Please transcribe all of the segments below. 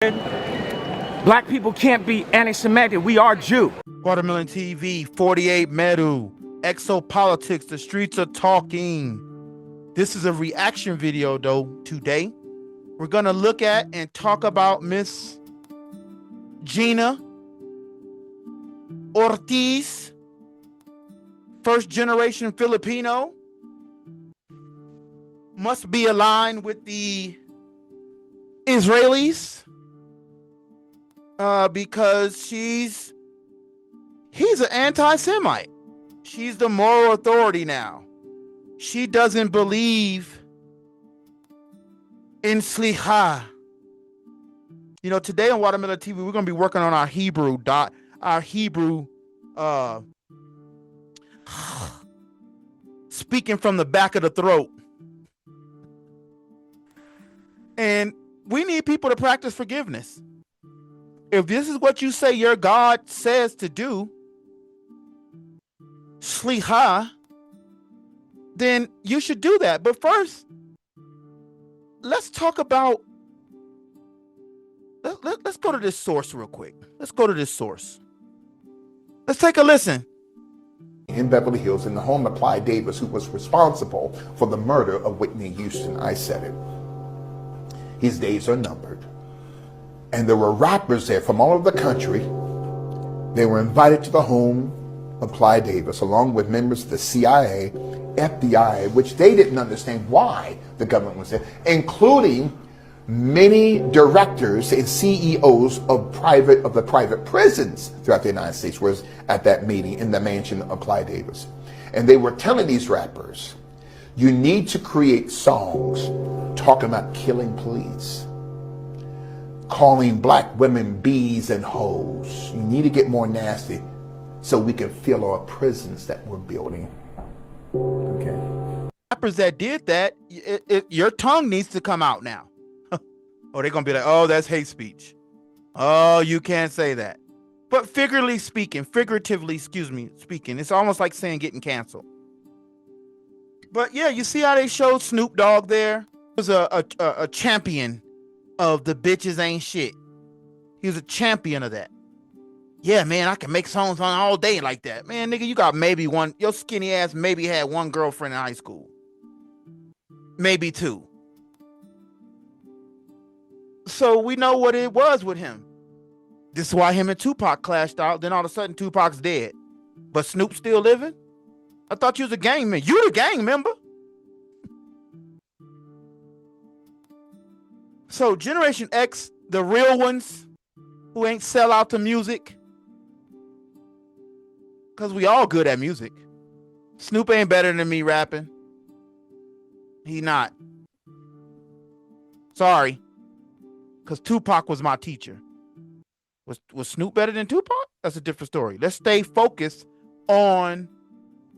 Black people can't be anti-Semitic. We are Jew. Watermelon TV, 48 Meru, Exopolitics, the streets are talking. This is a reaction video, though, today. We're going to look at and talk about Miss Gina Ortiz, first generation Filipino, must be aligned with the Israelis because he's an anti-Semite. She's the moral authority now. She doesn't believe in slicha. You know, today on Watermelon TV, we're going to be working on our Hebrew speaking from the back of the throat. And we need people to practice forgiveness. If this is what you say your God says to do, slicha, then you should do that. But first, let's talk about, let's go to this source real quick. Let's go to this source. Let's take a listen. In Beverly Hills, in the home of Clyde Davis, who was responsible for the murder of Whitney Houston. I said it. His days are numbered. And there were rappers there from all over the country. They were invited to the home of Clyde Davis, along with members of the CIA, FBI, which they didn't understand why the government was there, including many directors and CEOs of the private prisons throughout the United States was at that meeting in the mansion of Clyde Davis. And they were telling these rappers, you need to create songs talking about killing police, calling black women bees and hoes. You need to get more nasty so we can fill our prisons that we're building. Okay. Rappers that did that, your tongue needs to come out now. Or they're going to be like, oh, that's hate speech. Oh, you can't say that. But figuratively speaking, it's almost like saying getting canceled. But yeah, you see how they showed Snoop Dogg there? He was a champion of the bitches ain't shit. He was a champion of that. Yeah, man, I can make songs on all day like that. Man, nigga, you got maybe one, your skinny ass maybe had one girlfriend in high school. Maybe two. So we know what it was with him. This is why him and Tupac clashed out. Then all of a sudden Tupac's dead. But Snoop's still living? I thought you was a gang member. You the gang member. So Generation X, the real ones who ain't sell out to music, because we all good at music. Snoop ain't better than me rapping. He not. Sorry. Because Tupac was my teacher. Was Snoop better than Tupac? That's a different story. Let's stay focused on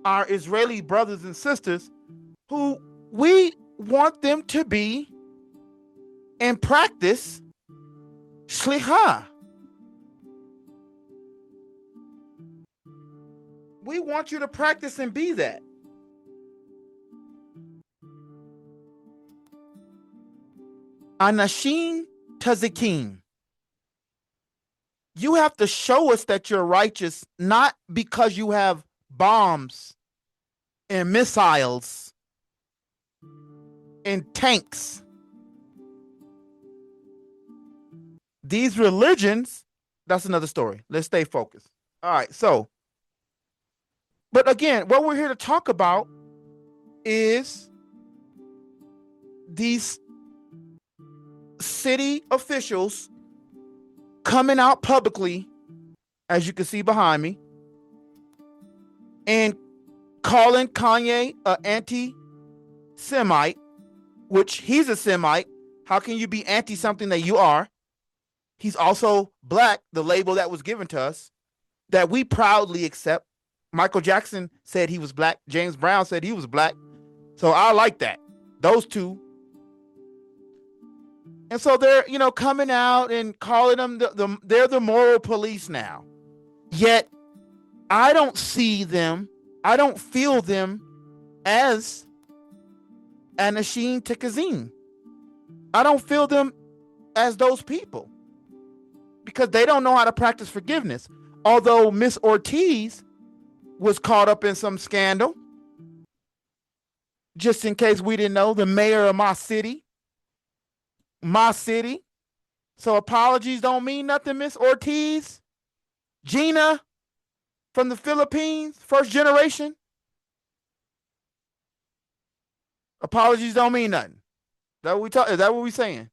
our Israeli brothers and sisters who we want them to be and practice slicha. We want you to practice and be that. Anashim tazikim. You have to show us that you're righteous, not because you have bombs and missiles and tanks. These religions, that's another story. Let's stay focused. All right, so, but again, what we're here to talk about is these city officials coming out publicly, as you can see behind me, and calling Kanye an anti-Semite, which he's a Semite. How can you be anti something that you are? He's also black, the label that was given to us, that we proudly accept. Michael Jackson said he was black. James Brown said he was black. So I like that. Those two. And so they're, coming out and calling them, they're the moral police now. Yet, I don't see them, I don't feel them as Anashim Tekazim. I don't feel them as those people. because they don't know how to practice forgiveness. Although Miss Ortiz was caught up in some scandal, just in case we didn't know, the mayor of my city. So apologies don't mean nothing, Miss Ortiz. Gina from the Philippines, first generation. Apologies don't mean nothing. Is that what we saying?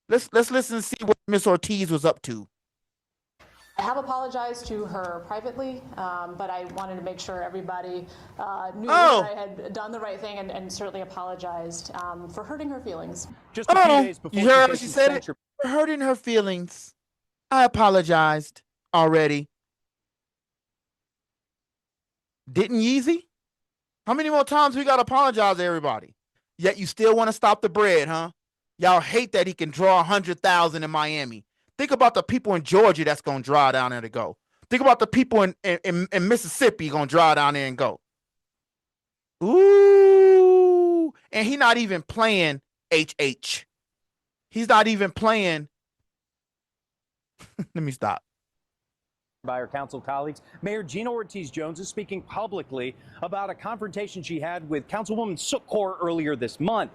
Let's listen and see what Miss Ortiz was up to. I have apologized to her privately, but I wanted to make sure everybody knew that I had done the right thing and certainly apologized for hurting her feelings. Just a few days before you heard what she said? It? For hurting her feelings. I apologized already. Didn't Yeezy? How many more times we got to apologize to everybody? Yet you still want to stop the bread, huh? Y'all hate that he can draw 100,000 in Miami. Think about the people in Georgia that's going to drive down there to go. Think about the people in Mississippi going to drive down there and go. Ooh. And he's not even playing HH. He's not even playing. Let me stop. By her council colleagues, Mayor Gina Ortiz-Jones is speaking publicly about a confrontation she had with Councilwoman Sukor earlier this month.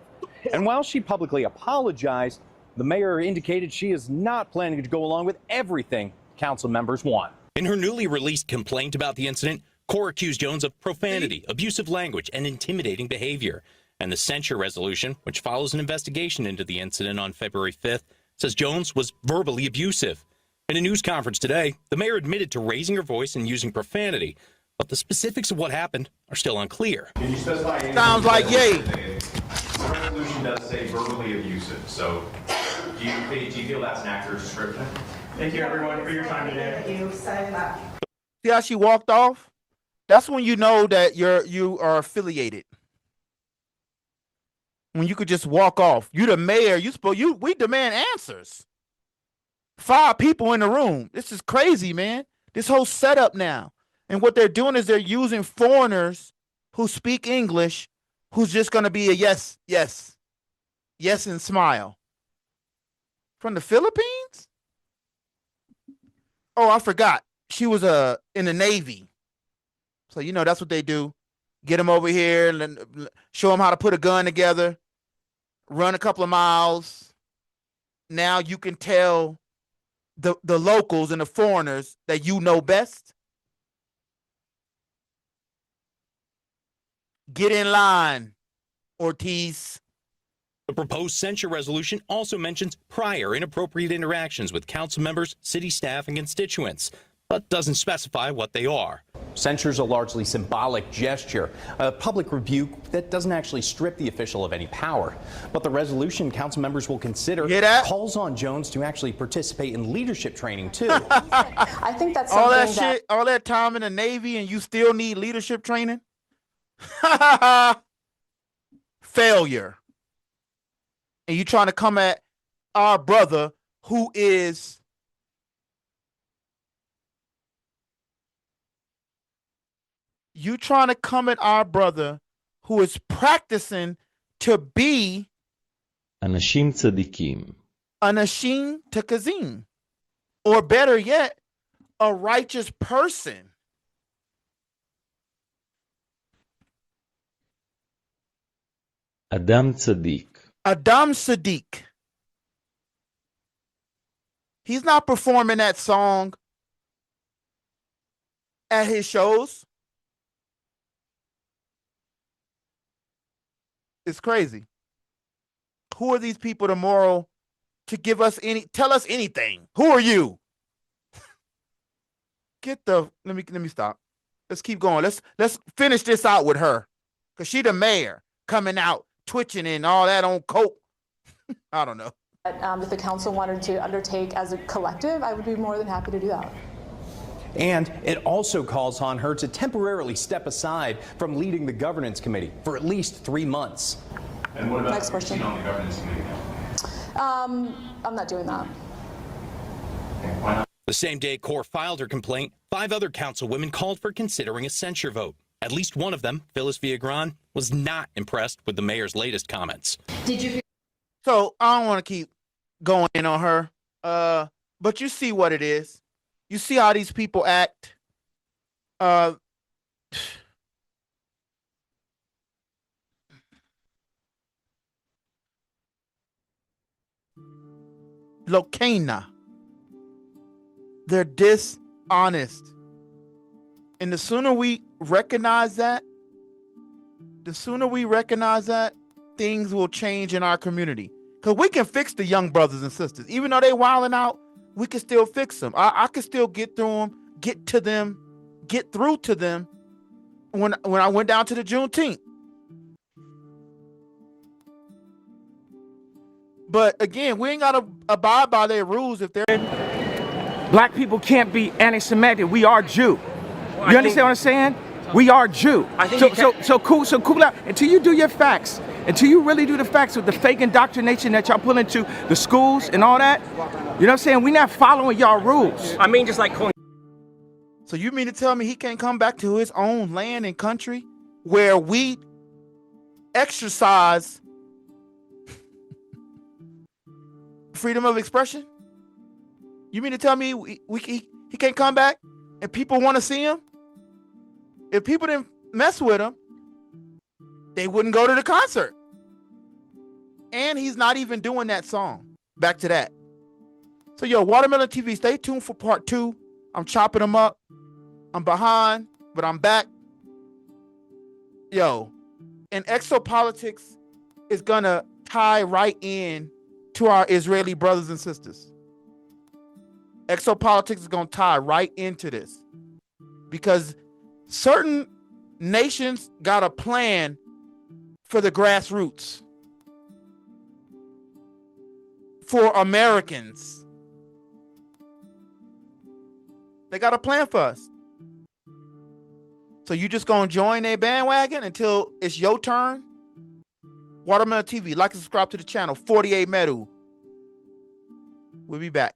And while she publicly apologized, the mayor indicated she is not planning to go along with everything council members want. In her newly released complaint about the incident, Core accused Jones of profanity, abusive language, and intimidating behavior. And the censure resolution, which follows an investigation into the incident on February 5th, says Jones was verbally abusive. In a news conference today, the mayor admitted to raising her voice and using profanity, but the specifics of what happened are still unclear. Can you specify? Sounds like yay. The resolution does say verbally abusive, so do you feel that's an accurate description? Thank you, everyone, for your time today. Thank you. Sign that. See how she walked off? That's when you know that you are affiliated. When you could just walk off. You the mayor. We demand answers. 5 people in the room. This is crazy, man. This whole setup now. And what they're doing is they're using foreigners who speak English, who's just going to be a yes, yes, yes, and smile. From the Philippines? Oh, I forgot. She was in the Navy. So, that's what they do. Get them over here and show them how to put a gun together, run a couple of miles. Now you can tell the locals and the foreigners that you know best. Get in line, Ortiz. The proposed censure resolution also mentions prior inappropriate interactions with council members, city staff, and constituents, but doesn't specify what they are. Censure is a largely symbolic gesture, a public rebuke that doesn't actually strip the official of any power. But the resolution council members will consider calls on Jones to actually participate in leadership training, too. I think that's something all that time in the Navy and you still need leadership training? Failure. And you trying to come at our brother who is practicing to be אנשים צדיקים. anashim tekazim, or better yet, a righteous person. אדם צדיק. Adam Sadiq. He's not performing that song at his shows. It's crazy. Who are these people tomorrow to tell us anything? Who are you? Let me stop. Let's keep going. Let's finish this out with her. Cause she the mayor coming out, twitching and all that on coke. I don't know. If the council wanted to undertake as a collective, I would be more than happy to do that. And it also calls on her to temporarily step aside from leading the governance committee for at least 3 months. And what about Next question. on the governance committee now? I'm not doing that. Okay, why not? The same day Core filed her complaint, 5 other councilwomen called for considering a censure vote. At least one of them, Phyllis Villagran, was not impressed with the mayor's latest comments. Did you? So I don't want to keep going in on her. But you see what it is. You see how these people act. Locana. They're dishonest. And the sooner we recognize that, things will change in our community. Because we can fix the young brothers and sisters. Even though they wilding out, we can still fix them. I can still get through them, get through to them when I went down to the Juneteenth. But again, we ain't got to abide by their rules if they're... Black people can't be anti-Semitic. We are Jew. You understand what I'm saying? We are Jew. So cool out until you do your facts. Until you really do the facts with the fake indoctrination that y'all pull into the schools and all that. You know what I'm saying? We're not following y'all rules. I mean, just like calling. So you mean to tell me he can't come back to his own land and country where we exercise freedom of expression? You mean to tell me he can't come back and people want to see him? If people didn't mess with him, they wouldn't go to the concert. And he's not even doing that song. Back to that. So, yo, Watermelon TV, stay tuned for part 2. I'm chopping them up. I'm behind, but I'm back. Yo, and exopolitics is going to tie right in to our Israeli brothers and sisters. Exopolitics is going to tie right into this. Because certain nations got a plan for the grassroots. For Americans. They got a plan for us. So you just gonna join a bandwagon until it's your turn? Watermelon TV, like and subscribe to the channel. 48 Medu. We'll be back.